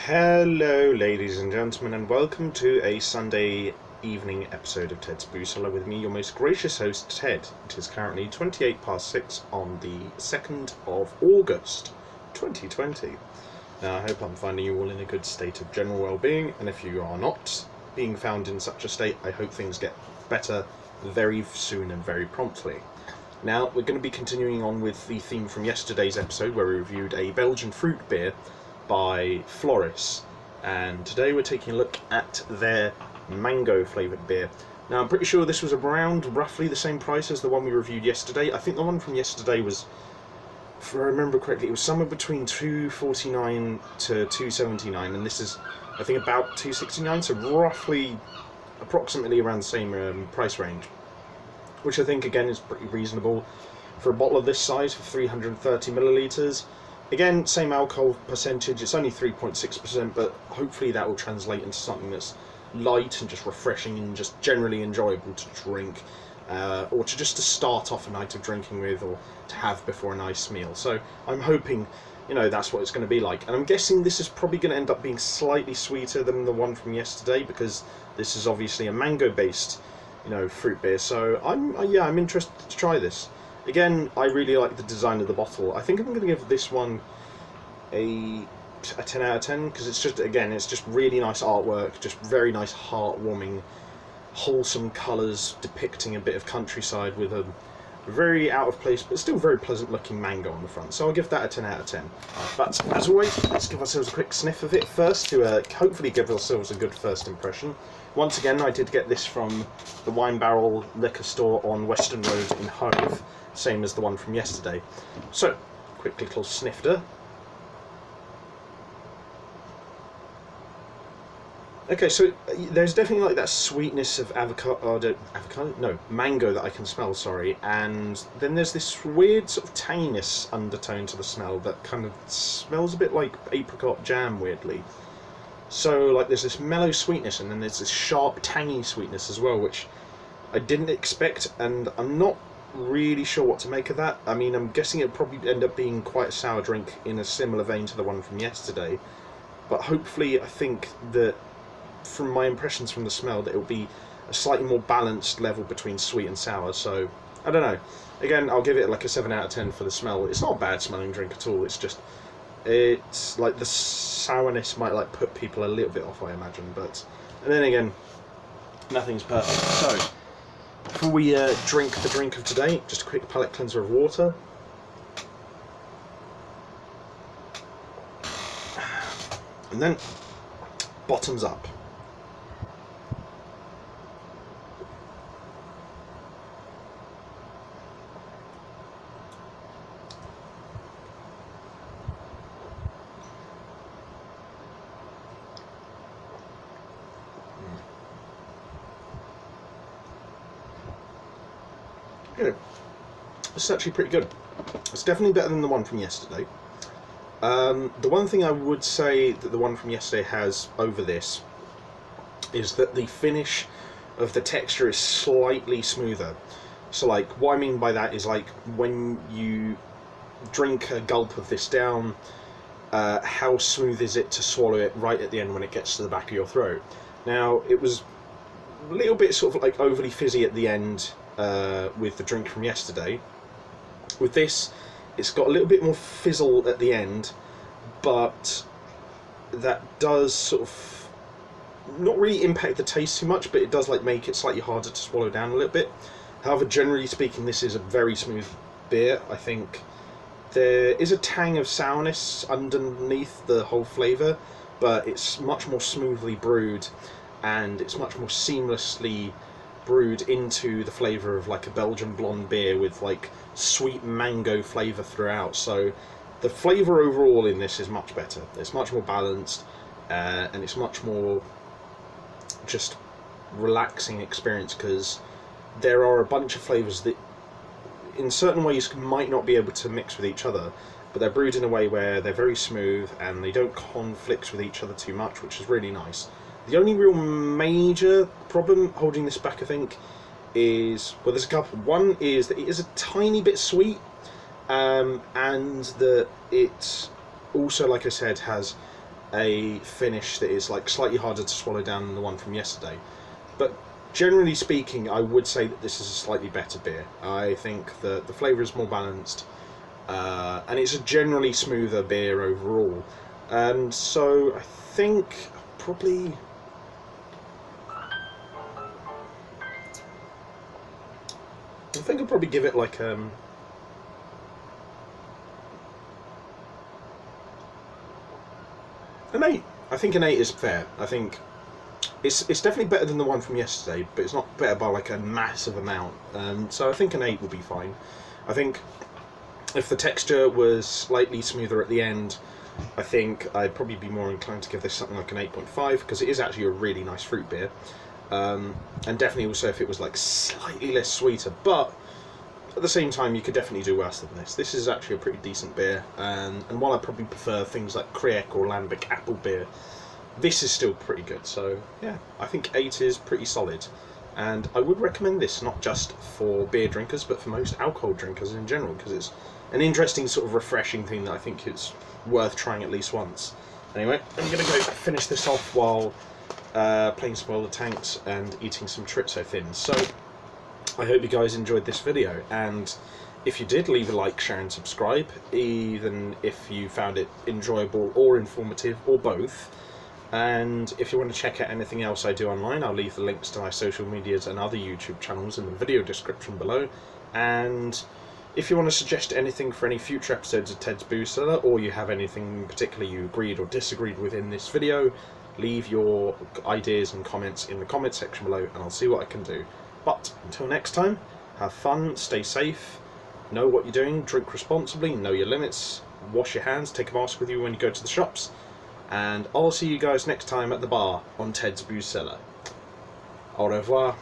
Hello, ladies and gentlemen, and welcome to a Sunday evening episode of Ted's Brew Cellar with me, your most gracious host, Ted. It is currently 6 on the 2nd of August, 2020. Now, I hope I'm finding you all in a good state of general well-being, and if you are not being found in such a state, I hope things get better very soon and very promptly. Now, we're going to be continuing on with the theme from yesterday's episode, where we reviewed a Belgian fruit beer by Floris, and today we're taking a look at their mango flavoured beer. Now, I'm pretty sure this was around roughly the same price as the one we reviewed yesterday. I think the one from yesterday was, if I remember correctly, it was somewhere between $2.49 to $2.79, and this is, I think, about $2.69, so roughly, approximately around the same price range, which I think, again, is pretty reasonable for a bottle of this size for 330 millilitres. Again, same alcohol percentage, it's only 3.6%, but hopefully that will translate into something that's light and just refreshing and just generally enjoyable to drink, or to just to start off a night of drinking with, or to have before a nice meal. So I'm hoping, that's what it's going to be like. And I'm guessing this is probably going to end up being slightly sweeter than the one from yesterday, because this is obviously a mango-based, fruit beer. So I'm interested to try this. Again, I really like the design of the bottle. I think I'm going to give this one a 10 out of 10, because it's just really nice artwork, just very nice, heartwarming, wholesome colours depicting a bit of countryside with a very out of place but still very pleasant looking mango on the front. So I'll give that a 10 out of 10. But as always, let's give ourselves a quick sniff of it first to hopefully give ourselves a good first impression. Once again, I did get this from the Wine Barrel liquor store on Western Road in Hove, same as the one from yesterday. So, quick little snifter. Okay, so there's definitely like that sweetness of mango that I can smell, sorry, and then there's this weird sort of tanginess undertone to the smell that kind of smells a bit like apricot jam, weirdly. So, like, there's this mellow sweetness, and then there's this sharp, tangy sweetness as well, which I didn't expect, and I'm not really sure what to make of that. I mean, I'm guessing it'll probably end up being quite a sour drink in a similar vein to the one from yesterday, but hopefully I think that, from my impressions from the smell, that it'll be a slightly more balanced level between sweet and sour. So, I don't know. Again, I'll give it like a 7 out of 10 for the smell. It's not a bad smelling drink at all, it's like the sourness might like put people a little bit off, I imagine, and then again, nothing's perfect. So before we drink the drink of today, just a quick palate cleanser of water. And then bottoms up. Good. This is actually pretty good. It's definitely better than the one from yesterday. The one thing I would say that the one from yesterday has over this is that the finish of the texture is slightly smoother. So, like, what I mean by that is, like, when you drink a gulp of this down, how smooth is it to swallow it right at the end when it gets to the back of your throat. Now, it was a little bit sort of like overly fizzy at the end with the drink from yesterday. With this, it's got a little bit more fizzle at the end, but that does sort of not really impact the taste too much, but it does like make it slightly harder to swallow down a little bit. However, generally speaking, this is a very smooth beer. I think there is a tang of sourness underneath the whole flavour, but it's much more smoothly brewed, and it's much more seamlessly brewed into the flavour of like a Belgian blonde beer with like sweet mango flavour throughout. So the flavour overall in this is much better. It's much more balanced, and it's much more just relaxing experience, because there are a bunch of flavours that in certain ways might not be able to mix with each other, but they're brewed in a way where they're very smooth and they don't conflict with each other too much, which is really nice. The only real major problem holding this back, I think, is, well, there's a couple. One is that it is a tiny bit sweet, and that it also, like I said, has a finish that is like slightly harder to swallow down than the one from yesterday. But generally speaking, I would say that this is a slightly better beer. I think that the flavour is more balanced, and it's a generally smoother beer overall. So I think probably... I'd probably give it like an 8. I think an 8 is fair. I think it's definitely better than the one from yesterday, but it's not better by like a massive amount. So I think an 8 would be fine. I think if the texture was slightly smoother at the end, I think I'd probably be more inclined to give this something like an 8.5, because it is actually a really nice fruit beer. And definitely also if it was like slightly less sweeter, but at the same time you could definitely do worse than this. This is actually a pretty decent beer, and while I probably prefer things like Kriek or Lambic apple beer, this is still pretty good. So yeah, I think 8 is pretty solid, and I would recommend this not just for beer drinkers but for most alcohol drinkers in general, because it's an interesting sort of refreshing thing that I think it's worth trying at least once. Anyway, I'm going to go finish this off while playing some Boiler Tanks and eating some Chorizo Thins. So I hope you guys enjoyed this video, and if you did, leave a like, share and subscribe, even if you found it enjoyable or informative or both. And if you want to check out anything else I do online, I'll leave the links to my social medias and other YouTube channels in the video description below. And if you want to suggest anything for any future episodes of Ted's Booze Cellar, or you have anything particularly you agreed or disagreed with in this video, leave your ideas and comments in the comment section below and I'll see what I can do. But until next time, have fun, stay safe, know what you're doing, drink responsibly, know your limits, wash your hands, take a mask with you when you go to the shops, and I'll see you guys next time at the bar on Ted's Booze Cellar. Au revoir.